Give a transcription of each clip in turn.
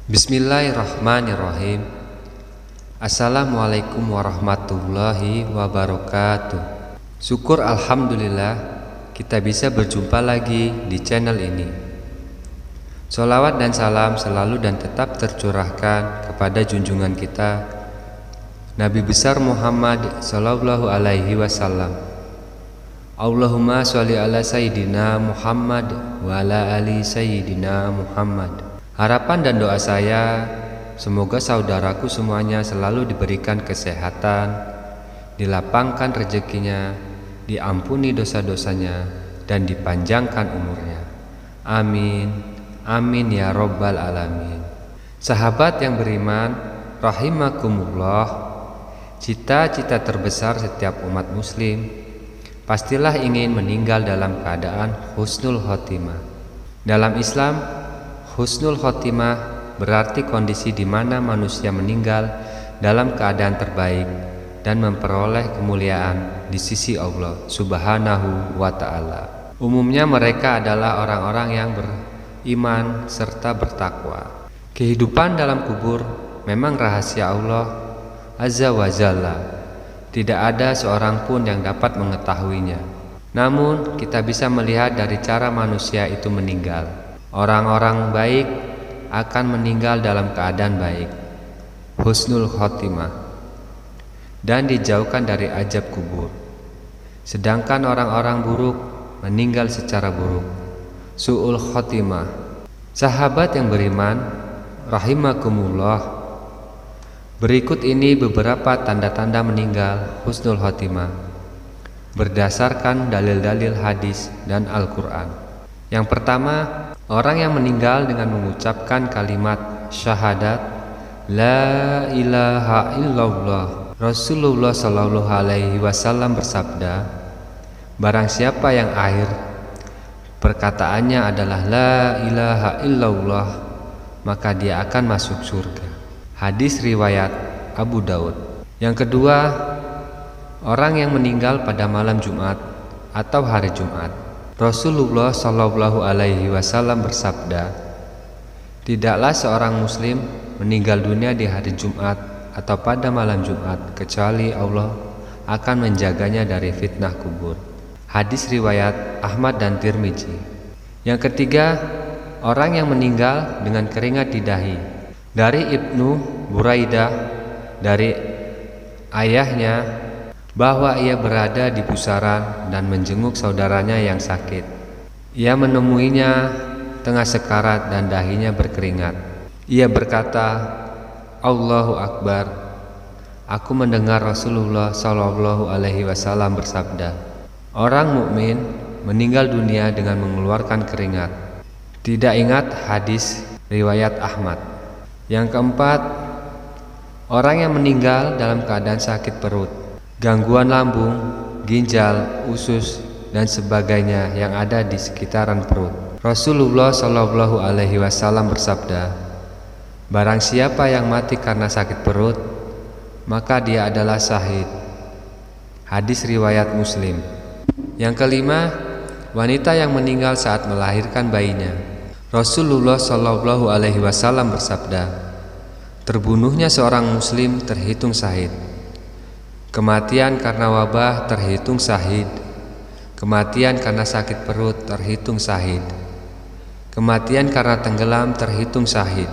Bismillahirrahmanirrahim. Assalamualaikum warahmatullahi wabarakatuh. Syukur alhamdulillah kita bisa berjumpa lagi di channel ini. Sholawat dan salam selalu dan tetap tercurahkan kepada junjungan kita Nabi besar Muhammad sallallahu alaihi wasallam. Allahumma sholli ala sayyidina Muhammad wa ala ali sayyidina Muhammad. Harapan dan doa saya, semoga saudaraku semuanya selalu diberikan kesehatan, dilapangkan rezekinya, diampuni dosa-dosanya, dan dipanjangkan umurnya. Amin, amin ya robbal alamin. Sahabat yang beriman, rahimakumullah, cita-cita terbesar setiap umat muslim pastilah ingin meninggal dalam keadaan husnul khotimah. Dalam Islam, husnul khotimah berarti kondisi di mana manusia meninggal dalam keadaan terbaik dan memperoleh kemuliaan di sisi Allah Subhanahu wa ta'ala. Umumnya mereka adalah orang-orang yang beriman serta bertakwa. Kehidupan dalam kubur memang rahasia Allah Azza wa Jalla. Tidak ada seorang pun yang dapat mengetahuinya. Namun kita bisa melihat dari cara manusia itu meninggal. Orang-orang baik akan meninggal dalam keadaan baik, husnul khotimah, dan dijauhkan dari azab kubur. Sedangkan orang-orang buruk meninggal secara buruk, su'ul khotimah. Sahabat yang beriman, rahimakumullah, berikut ini beberapa tanda-tanda meninggal husnul khotimah berdasarkan dalil-dalil hadis dan Al-Quran. Yang pertama, orang yang meninggal dengan mengucapkan kalimat syahadat La ilaha illallah. Rasulullah sallallahu alaihi wasallam bersabda, barang siapa yang akhir perkataannya adalah La ilaha illallah, maka dia akan masuk surga. Hadis riwayat Abu Daud. Yang kedua, orang yang meninggal pada malam Jumat atau hari Jumat. Rasulullah sallallahu alaihi wasallam bersabda, tidaklah seorang muslim meninggal dunia di hari Jumat atau pada malam Jumat kecuali Allah akan menjaganya dari fitnah kubur. Hadis riwayat Ahmad dan Tirmizi. Yang ketiga, orang yang meninggal dengan keringat di dahi. Dari Ibnu Buraidah dari ayahnya bahwa ia berada di pusaran dan menjenguk saudaranya yang sakit. Ia menemuinya tengah sekarat dan dahinya berkeringat. Ia berkata, Allahu Akbar. Aku mendengar Rasulullah sallallahu alaihi wasallam bersabda, orang mukmin meninggal dunia dengan mengeluarkan keringat. Tidak ingat hadis riwayat Ahmad. Yang keempat, orang yang meninggal dalam keadaan sakit perut, gangguan lambung, ginjal, usus, dan sebagainya yang ada di sekitaran perut. Rasulullah sallallahu alaihi wasallam bersabda, barang siapa yang mati karena sakit perut, maka dia adalah syahid. Hadis riwayat Muslim. Yang kelima, wanita yang meninggal saat melahirkan bayinya. Rasulullah sallallahu alaihi wasallam bersabda, terbunuhnya seorang muslim terhitung syahid. Kematian karena wabah terhitung syahid. Kematian karena sakit perut terhitung syahid. Kematian karena tenggelam terhitung syahid.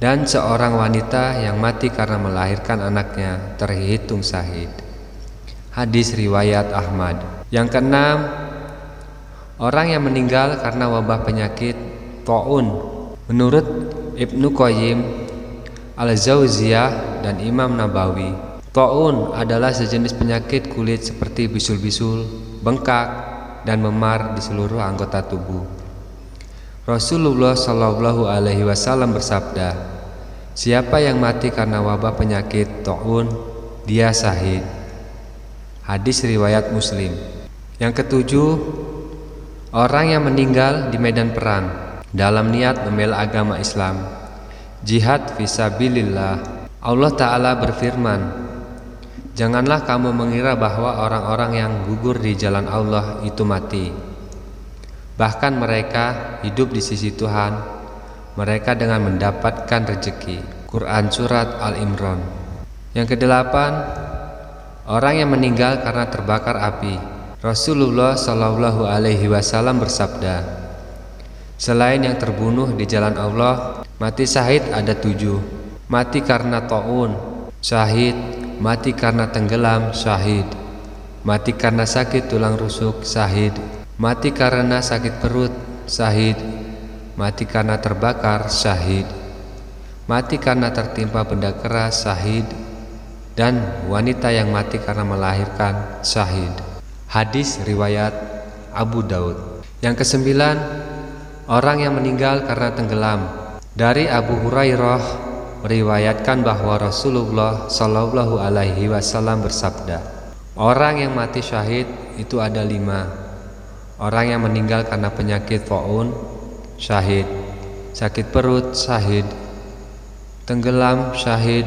Dan seorang wanita yang mati karena melahirkan anaknya terhitung syahid. Hadis riwayat Ahmad. Yang keenam, orang yang meninggal karena wabah penyakit ta'un. Menurut Ibnu Qayyim Al-Jauziyah dan Imam Nabawi, ta'un adalah sejenis penyakit kulit seperti bisul-bisul, bengkak, dan memar di seluruh anggota tubuh. Rasulullah sallallahu alaihi wasallam bersabda, siapa yang mati karena wabah penyakit ta'un, dia syahid. Hadis riwayat Muslim. Yang ketujuh, orang yang meninggal di medan perang dalam niat membela agama Islam, jihad fisabilillah. Allah Ta'ala berfirman, janganlah kamu mengira bahwa orang-orang yang gugur di jalan Allah itu mati. Bahkan mereka hidup di sisi Tuhan mereka dengan mendapatkan rezeki. Quran Surat Al-Imran. Yang kedelapan, orang yang meninggal karena terbakar api. Rasulullah Shallallahu Alaihi Wasallam bersabda, selain yang terbunuh di jalan Allah, mati syahid ada 7. Mati karena taun, syahid. Mati karena tenggelam, syahid. Mati karena sakit tulang rusuk, syahid. Mati karena sakit perut, syahid. Mati karena terbakar, syahid. Mati karena tertimpa benda keras, syahid. Dan wanita yang mati karena melahirkan, syahid. Hadis riwayat Abu Daud. Yang kesembilan, orang yang meninggal karena tenggelam. Dari Abu Hurairah meriwayatkan bahwa Rasulullah Shallallahu Alaihi Wasallam bersabda, orang yang mati syahid itu ada 5. Orang yang meninggal karena penyakit taun, syahid. Sakit perut, syahid. Tenggelam, syahid.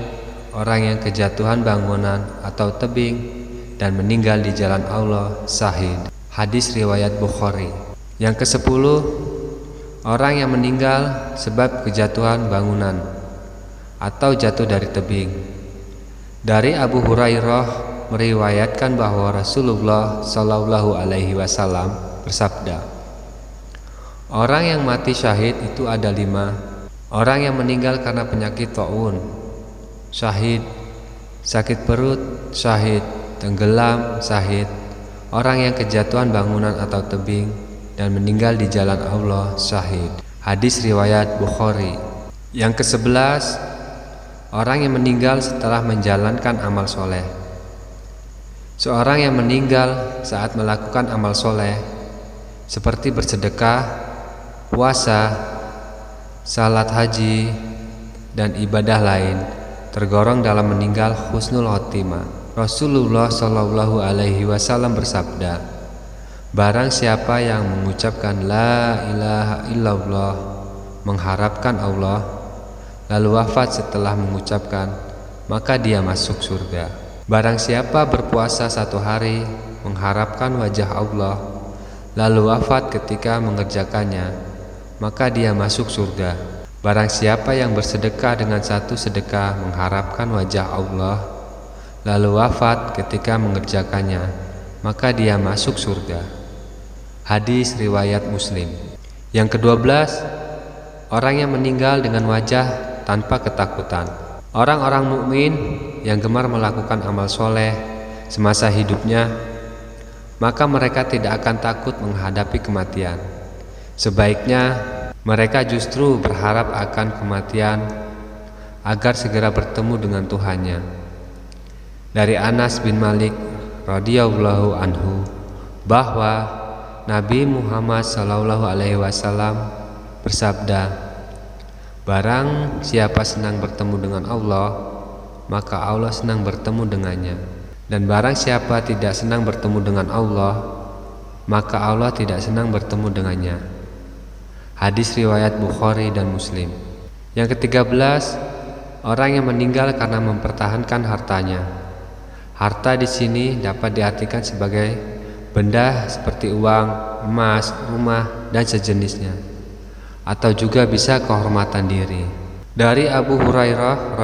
Orang yang kejatuhan bangunan atau tebing dan meninggal di jalan Allah, syahid. Hadis riwayat Bukhari. Yang ke-10, orang yang meninggal sebab kejatuhan bangunan atau jatuh dari tebing. Dari Abu Hurairah meriwayatkan bahwa Rasulullah Shallallahu Alaihi Wasallam bersabda, orang yang mati syahid itu ada 5. Orang yang meninggal karena penyakit taun, syahid. Sakit perut, syahid. Tenggelam, syahid. Orang yang kejatuhan bangunan atau tebing dan meninggal di jalan Allah, syahid. Hadis riwayat Bukhari. Yang ke-11, orang yang meninggal setelah menjalankan amal soleh. Seorang yang meninggal saat melakukan amal soleh seperti bersedekah, puasa, salat haji, dan ibadah lain tergolong dalam meninggal husnul khotimah. Rasulullah Shallallahu Alaihi Wasallam bersabda, barang siapa yang mengucapkan la ilaha illallah, mengharapkan Allah, lalu wafat setelah mengucapkan, maka dia masuk surga. Barang siapa berpuasa 1 hari mengharapkan wajah Allah, lalu wafat ketika mengerjakannya, maka dia masuk surga. Barang siapa yang bersedekah dengan 1 sedekah mengharapkan wajah Allah, lalu wafat ketika mengerjakannya, maka dia masuk surga. Hadis riwayat Muslim. Yang ke-12, orang yang meninggal dengan wajah tanpa ketakutan. Orang-orang mukmin yang gemar melakukan amal soleh semasa hidupnya, maka mereka tidak akan takut menghadapi kematian. Sebaiknya mereka justru berharap akan kematian agar segera bertemu dengan Tuhannya. Dari Anas bin Malik radhiyallahu anhu bahwa Nabi Muhammad sallallahu alaihi wasallam bersabda, barang siapa senang bertemu dengan Allah, maka Allah senang bertemu dengannya. Dan barang siapa tidak senang bertemu dengan Allah, maka Allah tidak senang bertemu dengannya. Hadis riwayat Bukhari dan Muslim. Yang ke-13, orang yang meninggal karena mempertahankan hartanya. Harta di sini dapat diartikan sebagai benda seperti uang, emas, rumah, dan sejenisnya, atau juga bisa kehormatan diri. Dari Abu Hurairah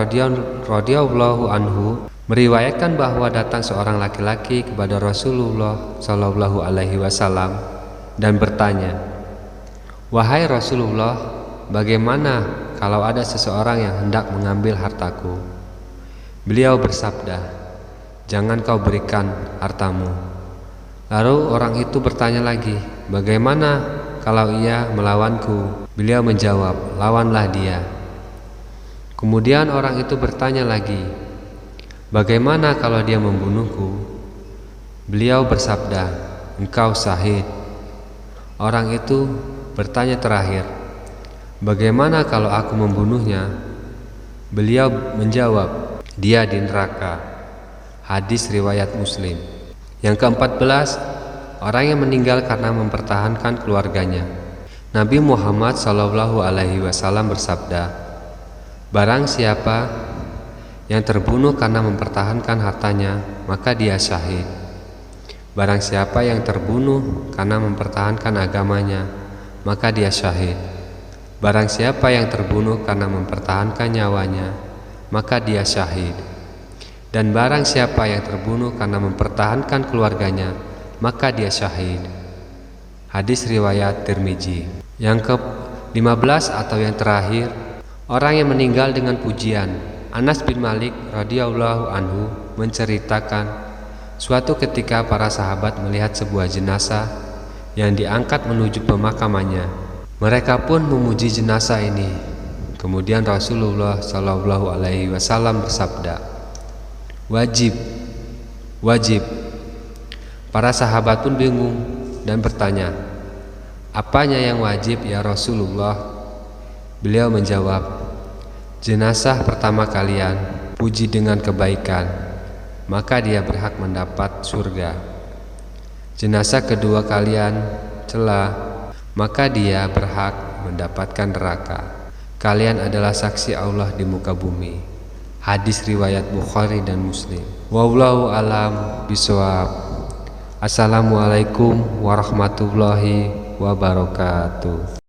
radhiyallahu anhu meriwayatkan bahwa datang seorang laki-laki kepada Rasulullah Shallallahu Alaihi Wasallam dan bertanya, wahai Rasulullah, bagaimana kalau ada seseorang yang hendak mengambil hartaku? Beliau bersabda, jangan kau berikan hartamu. Lalu orang itu bertanya lagi, bagaimana kalau ia melawanku? Beliau menjawab, lawanlah dia. Kemudian orang itu bertanya lagi, bagaimana kalau dia membunuhku? Beliau bersabda, engkau syahid. Orang itu bertanya terakhir, bagaimana kalau aku membunuhnya? Beliau menjawab, dia di neraka. Hadis riwayat Muslim. Yang ke-14, orang yang meninggal karena mempertahankan keluarganya. Nabi Muhammad Shallallahu Alaihi Wasallam bersabda, barang siapa yang terbunuh karena mempertahankan hartanya, maka dia syahid. Barang siapa yang terbunuh karena mempertahankan agamanya, maka dia syahid. Barang siapa yang terbunuh karena mempertahankan nyawanya, maka dia syahid. Dan barang siapa yang terbunuh karena mempertahankan keluarganya, maka dia syahid. Hadis riwayat Tirmizi. Yang ke-15 atau yang terakhir, orang yang meninggal dengan pujian. Anas bin Malik radhiyallahu anhu menceritakan, suatu ketika para sahabat melihat sebuah jenazah yang diangkat menuju pemakamannya. Mereka pun memuji jenazah ini. Kemudian Rasulullah Shallallahu Alaihi Wasallam bersabda, "Wajib, wajib." Para sahabat pun bingung dan bertanya, "Apanya yang wajib ya Rasulullah?" Beliau menjawab, "Jenazah pertama kalian puji dengan kebaikan, maka dia berhak mendapat surga. Jenazah kedua kalian cela, maka dia berhak mendapatkan neraka. Kalian adalah saksi Allah di muka bumi." Hadis riwayat Bukhari dan Muslim. Wallahu alam bishawab. Assalamualaikum warahmatullahi wabarakatuh.